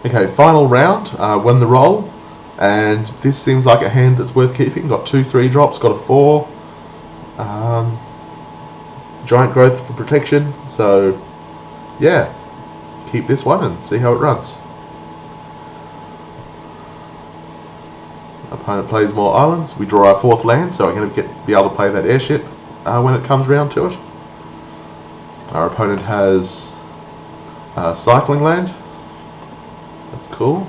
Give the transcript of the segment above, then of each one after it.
Okay, final round, won the roll, and this seems like a hand that's worth keeping. Got 2 3-drops, got a 4. Giant growth for protection, so yeah, keep this one and see how it runs. Opponent plays more islands. We draw our 4th land, so I'm going to be able to play that airship when it comes round to it. Our opponent has cycling land. That's cool.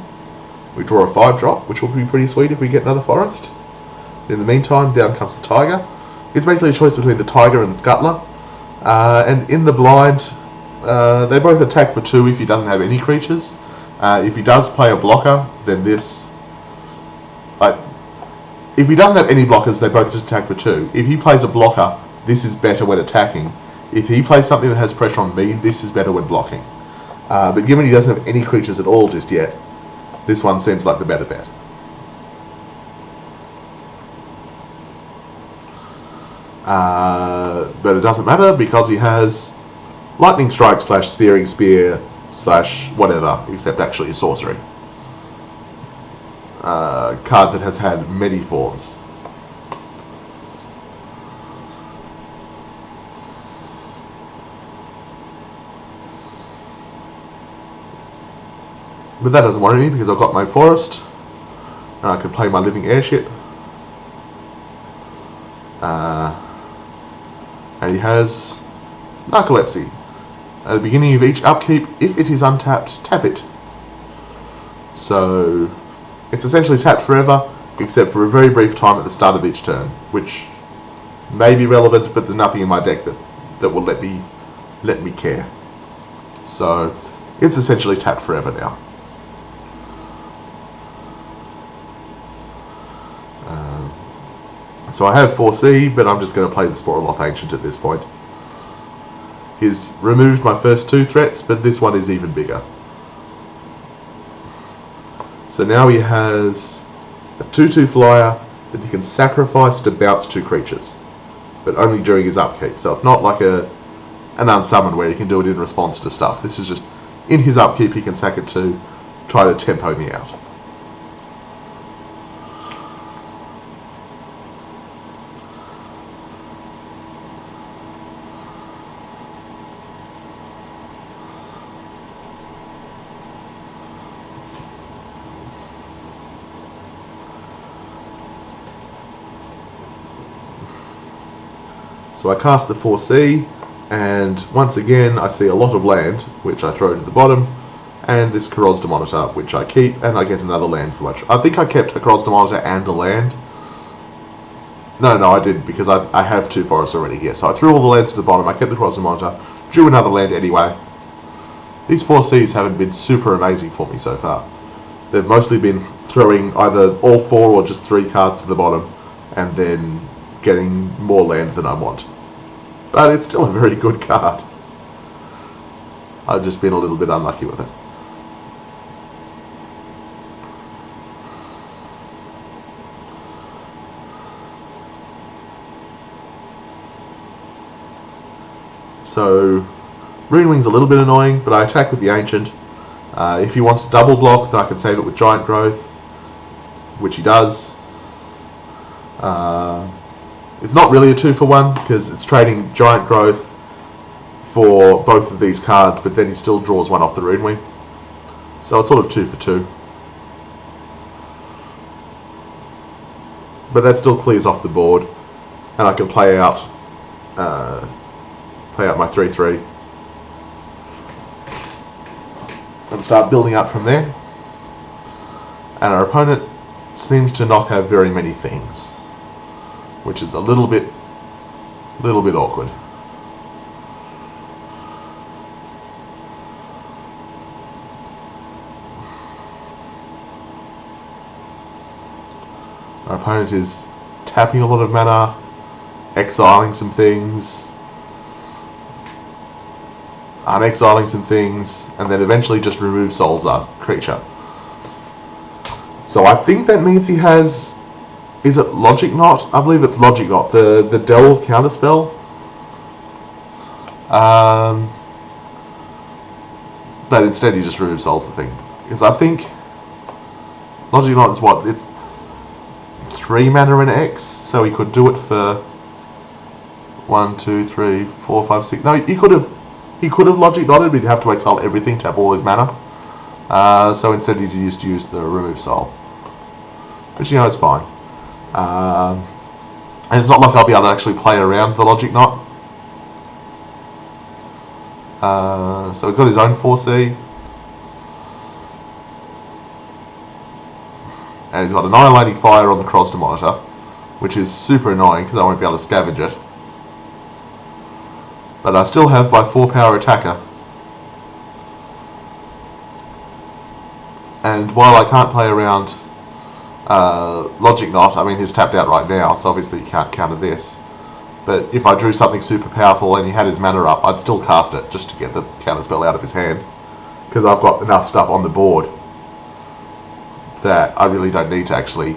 We draw a 5-drop, which will be pretty sweet if we get another forest. In the meantime, down comes the tiger. It's basically a choice between the tiger and the scuttler. And in the blind, they both attack for 2 if he doesn't have any creatures. If he does play a blocker, then this... if he doesn't have any blockers, they both just attack for 2. If he plays a blocker, this is better when attacking. If he plays something that has pressure on me, this is better when blocking. But given he doesn't have any creatures at all just yet, this one seems like the better bet. But it doesn't matter because he has Lightning Strike / Spearing Spear / whatever, except actually a sorcery. Card that has had many forms. But that doesn't worry me because I've got my forest and I can play my living airship. And he has Narcolepsy. At the beginning of each upkeep, if it is untapped, tap it. So it's essentially tapped forever, except for a very brief time at the start of each turn, which may be relevant, but there's nothing in my deck that will let me care. So it's essentially tapped forever now. So I have 4C, but I'm just going to play the Sporoloth Ancient at this point. He's removed my first 2 threats, but this one is even bigger. So now he has a 2/2 flyer that he can sacrifice to bounce 2 creatures, but only during his upkeep. So it's not like an unsummon where he can do it in response to stuff. This is just in his upkeep he can sack it to try to tempo me out. So I cast the 4C, and once again I see a lot of land, which I throw to the bottom, and this Karozda Monitor, which I keep, and I get another land for much. I think I kept a Karozda Monitor and a land. No, I did, because I have 2 forests already here. So I threw all the lands to the bottom, I kept the Karozda Monitor, drew another land anyway. These 4Cs haven't been super amazing for me so far. They've mostly been throwing either all 4 or just 3 cards to the bottom, and then getting more land than I want. But it's still a very good card. I've just been a little bit unlucky with it. So Runewing's a little bit annoying, but I attack with the Ancient. If he wants to double block, then I can save it with Giant Growth, which he does. It's not really a 2-for-1 because it's trading Giant Growth for both of these cards, but then he still draws 1 off the Runewing. So it's sort of 2-for-2. But that still clears off the board, and I can play out my 3/3 and start building up from there. And our opponent seems to not have very many things, which is a little bit awkward. Our opponent is tapping a lot of mana, exiling some things, unexiling some things, and then eventually just remove Solza creature. So I think that means he has... Is it Logic Knot? I believe it's Logic Knot, the Delve counterspell. But instead he just removes Souls the thing. is I think Logic Knot is what, it's 3 mana in X, so he could do it for 1, 2, 3, 4, 5, 6. No, he could have Logic Knotted, but he'd have to exile everything, tap all his mana. So instead he just used the remove soul, which it's fine. And it's not like I'll be able to actually play around the Logic Knot. So he's got his own 4C. And he's got Annihilating Fire on the Cross to Monitor, which is super annoying because I won't be able to scavenge it. But I still have my 4-power attacker. And while I can't play around Logic Knot, I mean he's tapped out right now, so obviously you can't counter this. But if I drew something super powerful and he had his mana up, I'd still cast it just to get the counter spell out of his hand. Because I've got enough stuff on the board that I really don't need to actually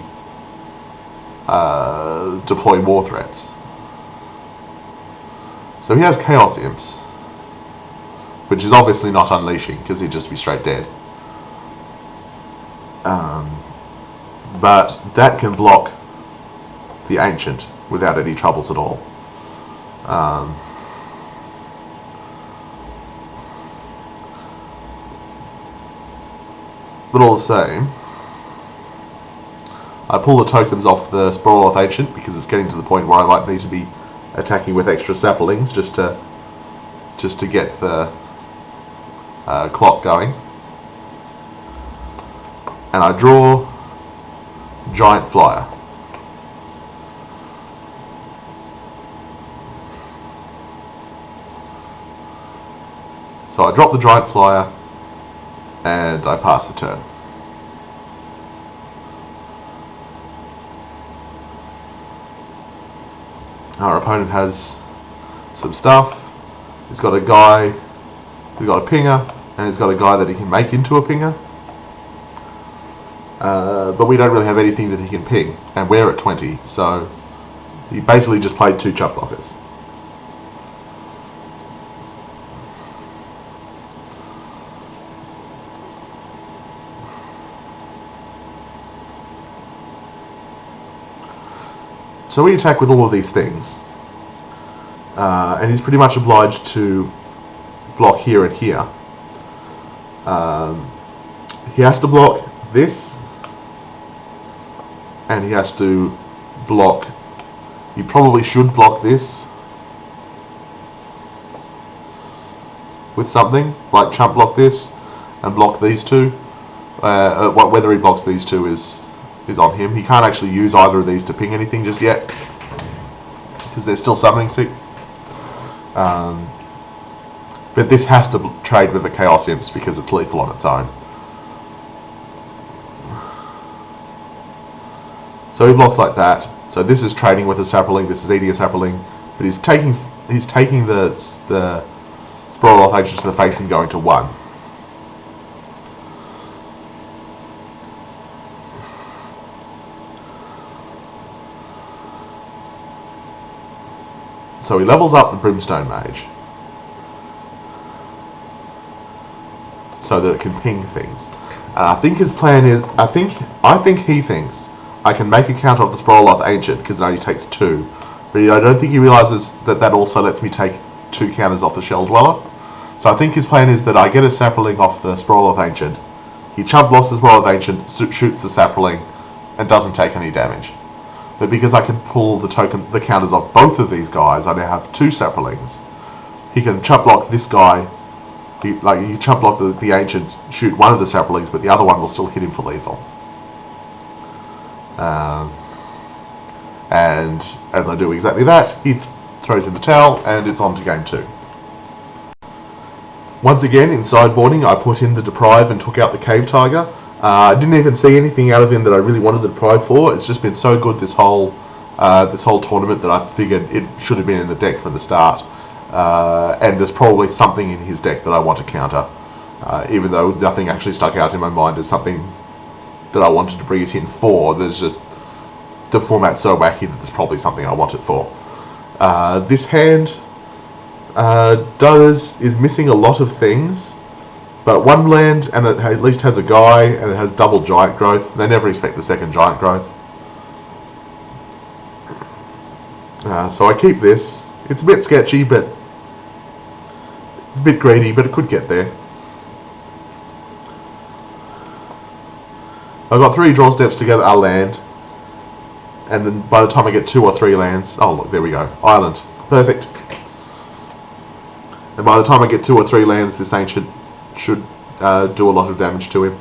deploy more threats. So he has Chaos Imps, which is obviously not unleashing because he'd just be straight dead. But that can block the Ancient without any troubles at all. But all the same, I pull the tokens off the Sporoloth Ancient because it's getting to the point where I might need to be attacking with extra saplings just to get the clock going. And I draw Giant Flyer. So I drop the Giant Flyer and I pass the turn. Our opponent has some stuff. He's got a guy, he's got a pinger, and he's got a guy that he can make into a pinger. But we don't really have anything that he can ping, and we're at 20, so he basically just played 2 chump blockers. So we attack with all of these things, and he's pretty much obliged to block here and here. He has to block this, and he has to block, he probably should block this with something, like chump block this, and block these two. Whether he blocks these two is on him. He can't actually use either of these to ping anything just yet, because they're still summoning sick. But this has to trade with the Chaos Imps because it's lethal on its own. So he blocks like that. So this is trading with a sapling, this is eating a sapling, but he's taking the Sporoloth Ancient to the face and going to 1. So he levels up the Brimstone Mage so that it can ping things. And I think his plan is, I think he thinks I can make a counter of the Sporoloth Ancient because it only takes 2. But I don't think he realizes that that also lets me take 2 counters off the Shell Dweller. So I think his plan is that I get a sapling off the Sporoloth Ancient, he chump blocks the Sporoloth Ancient, shoots the sapling, and doesn't take any damage. But because I can pull the counters off both of these guys, I now have 2 saplings. He can chump block this guy, he chump block the Ancient, shoot one of the saplings, but the other one will still hit him for lethal. And as I do exactly that, he throws in the towel, and it's on to game 2. Once again, in sideboarding, I put in the Deprive and took out the Cave Tiger. I didn't even see anything out of him that I really wanted to deprive for. It's just been so good this whole tournament that I figured it should have been in the deck from the start. And there's probably something in his deck that I want to counter, even though nothing actually stuck out in my mind as something that I wanted to bring it in for. There's just the format's so wacky that there's probably something I want it for. This hand is missing a lot of things But one land, and it at least has a guy, and it has double giant growth. They never expect the second giant growth. So I keep this. It's a bit sketchy, but a bit greedy, but it could get there. I've got 3 draw steps to get a land, and then by the time I get 2 or 3 lands, oh look, there we go, island, perfect. And by the time I get 2 or 3 lands, this ancient should do a lot of damage to him.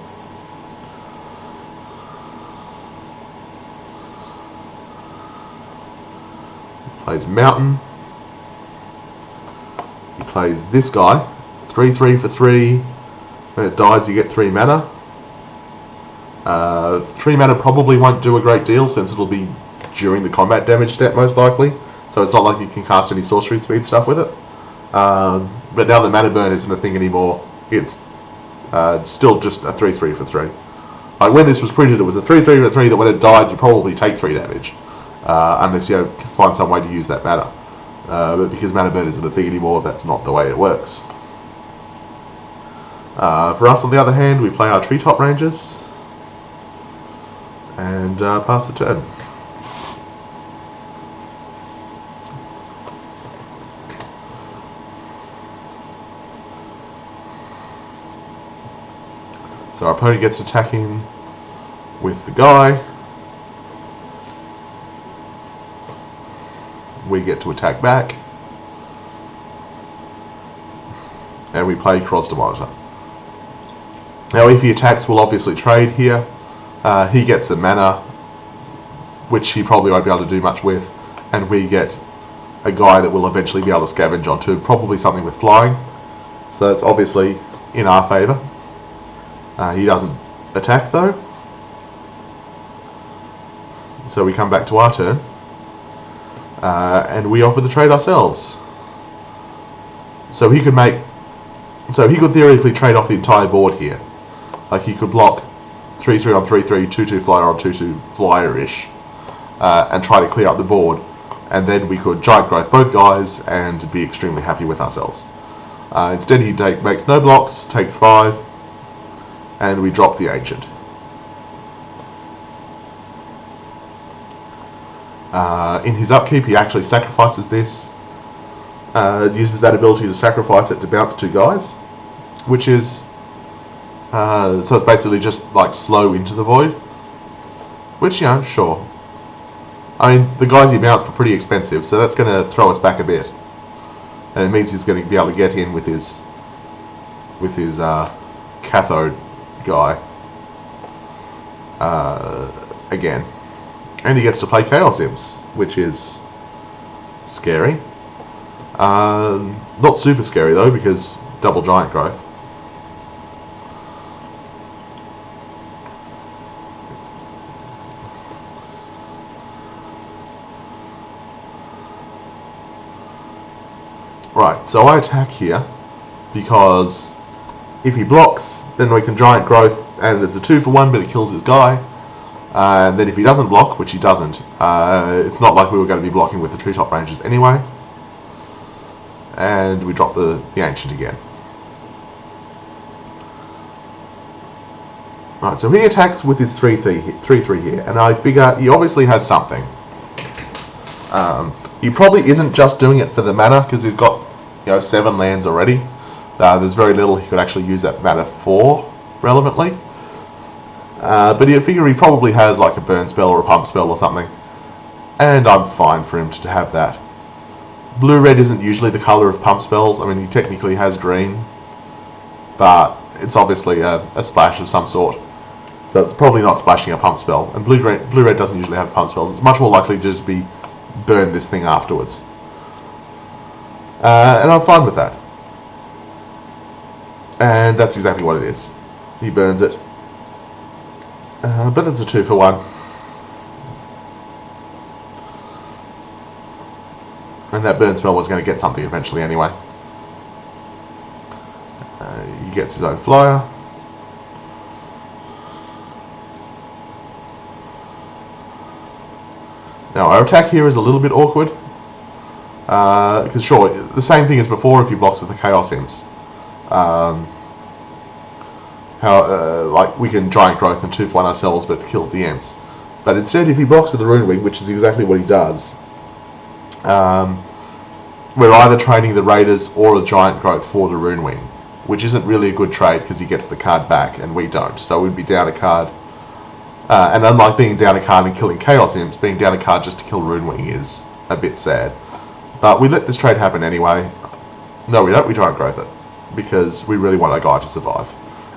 He plays mountain. He plays this guy, 3/3 for 3. When it dies, you get 3 mana. 3 mana probably won't do a great deal since it'll be during the combat damage step most likely. So it's not like you can cast any sorcery speed stuff with it. But now the mana burn isn't a thing anymore. It's still just a 3/3 for 3. Like when this was printed, it was a 3/3 for 3 that when it died, you probably take 3 damage. Unless you find some way to use that mana. But because mana burn isn't a thing anymore, that's not the way it works. For us, on the other hand, we play our treetop rangers. And pass the turn. So our opponent gets attacking with the guy. We get to attack back. And we play Cross to Monitor. Now if he attacks, we'll obviously trade here. He gets the mana, which he probably won't be able to do much with, and we get a guy that will eventually be able to scavenge onto, probably something with flying. So that's obviously in our favour. He doesn't attack though. So we come back to our turn, and we offer the trade ourselves. So he could theoretically trade off the entire board here. Like he could block 3/3 on 3/3, 2/2 flyer on 2/2 flyer-ish, and try to clear up the board, and then we could giant growth both guys and be extremely happy with ourselves. Instead he makes no blocks, takes 5, and we drop the ancient. In his upkeep he actually sacrifices this, uses that ability to sacrifice it to bounce 2 guys, which is so it's basically just like slow into the void, which, you know, sure. I mean, the guys he bounced were pretty expensive, so that's going to throw us back a bit, and it means he's going to be able to get in with his cathode guy again, and he gets to play Chaos Imps, which is scary. Not super scary though, because double giant growth. Right, so I attack here because if he blocks, then we can giant growth, and it's a 2-for-1, but it kills his guy. And then if he doesn't block, which he doesn't, it's not like we were going to be blocking with the treetop rangers anyway. And we drop the ancient again. Right, so he attacks with his 3/3 here, and I figure he obviously has something. He probably isn't just doing it for the mana, because he's got, 7 lands already. There's very little he could actually use that mana for, relevantly. But I figure he probably has like a burn spell or a pump spell or something. And I'm fine for him to have that. Blue-red isn't usually the colour of pump spells. I mean, he technically has green, but it's obviously a splash of some sort. So it's probably not splashing a pump spell. And blue-red doesn't usually have pump spells. It's much more likely to just be burn this thing afterwards. And I'm fine with that. And that's exactly what it is. He burns it. But it's a 2-for-1. And that burn spell was going to get something eventually anyway. He gets his own flyer. Now our attack here is a little bit awkward. Because sure, the same thing as before if he blocks with the Chaos Imps. how like we can Giant Growth and 2 for 1 ourselves, but it kills the Imps. But instead, if he blocks with the Rune Wing, which is exactly what he does, we're either trading the Raiders or a Giant Growth for the Rune Wing, which isn't really a good trade because he gets the card back and we don't. So we'd be down a card. And unlike being down a card and killing Chaos Imps, being down a card just to kill Rune Wing is a bit sad. But we let this trade happen anyway. No, we don't. We Giant Growth it because we really want our guy to survive.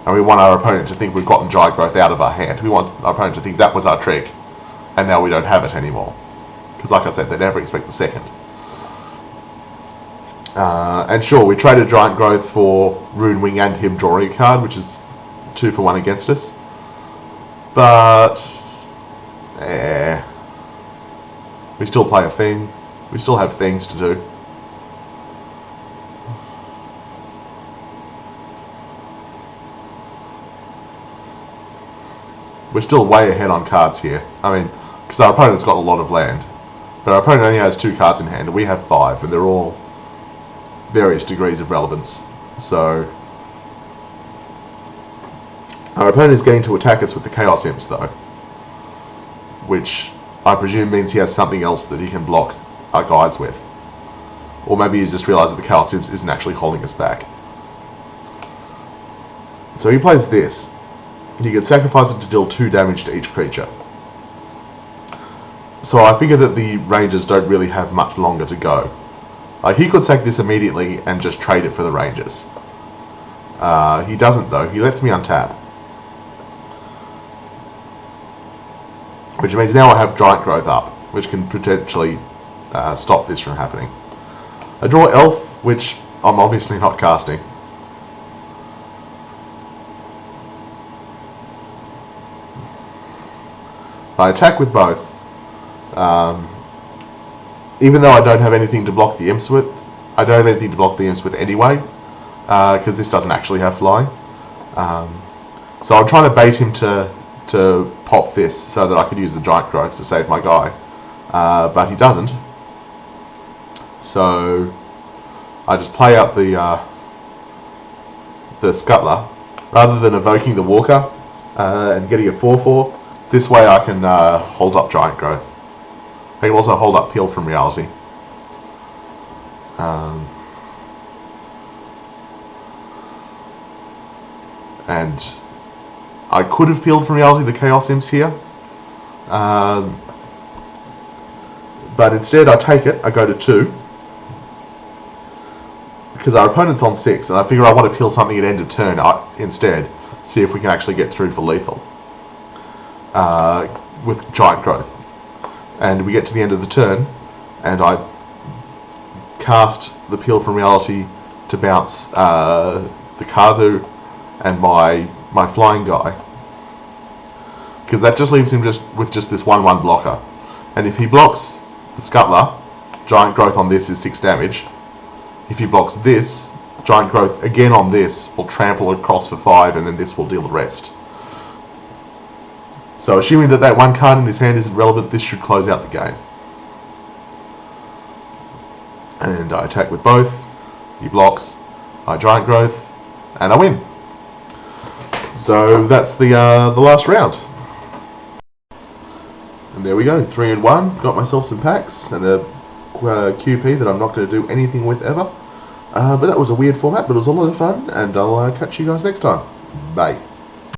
And we want our opponent to think we've gotten Giant Growth out of our hand. We want our opponent to think that was our trick and now we don't have it anymore. Because like I said, they never expect the second. And sure, we traded Giant Growth for Rune Wing and him drawing a card, which is 2 for 1 against us. But, we still play a thing. We still have things to do. We're still way ahead on cards here. I mean, because our opponent's got a lot of land. But our opponent only has 2 cards in hand, and we have 5, and they're all various degrees of relevance. So our opponent is going to attack us with the Chaos Imps though, which I presume means he has something else that he can block our guys with, or maybe he's just realised that the Chaos Imps isn't actually holding us back. So he plays this. He can sacrifice it to deal 2 damage to each creature. So I figure that the Rangers don't really have much longer to go. He could sack this immediately and just trade it for the Rangers. He doesn't though. He lets me untap. Which means now I have Giant Growth up, which can potentially stop this from happening. I draw Elf, which I'm obviously not casting. I attack with both. Even though I don't have anything to block the Imps with, I don't have anything to block the Imps with anyway, because this doesn't actually have flying. So I'm trying to bait him to pop this so that I could use the Giant Growth to save my guy, but he doesn't. So I just play out the Scuttler rather than evoking the Walker and getting a 4/4. This way I can hold up Giant Growth. I can also hold up Peel from Reality. And I could have peeled from Reality the Chaos Imps here. But instead I take it, I go to 2. Because our opponent's on 6, and I figure I want to peel something at end of turn instead. See if we can actually get through for lethal. With Giant Growth. And we get to the end of the turn, and I cast the Peel from Reality to bounce the Kardu and my flying guy. Because that just leaves him with just this 1/1 blocker. And if he blocks the Scuttler, Giant Growth on this is 6 damage. If he blocks this, Giant Growth again on this will trample across for 5, and then this will deal the rest. So assuming that that 1 card in his hand isn't relevant, this should close out the game. And I attack with both. He blocks. I Giant Growth, and I win. So that's the last round. And there we go, 3-1. Got myself some packs and a QP that I'm not going to do anything with ever. But that was a weird format, but it was a lot of fun, and I'll catch you guys next time. Bye.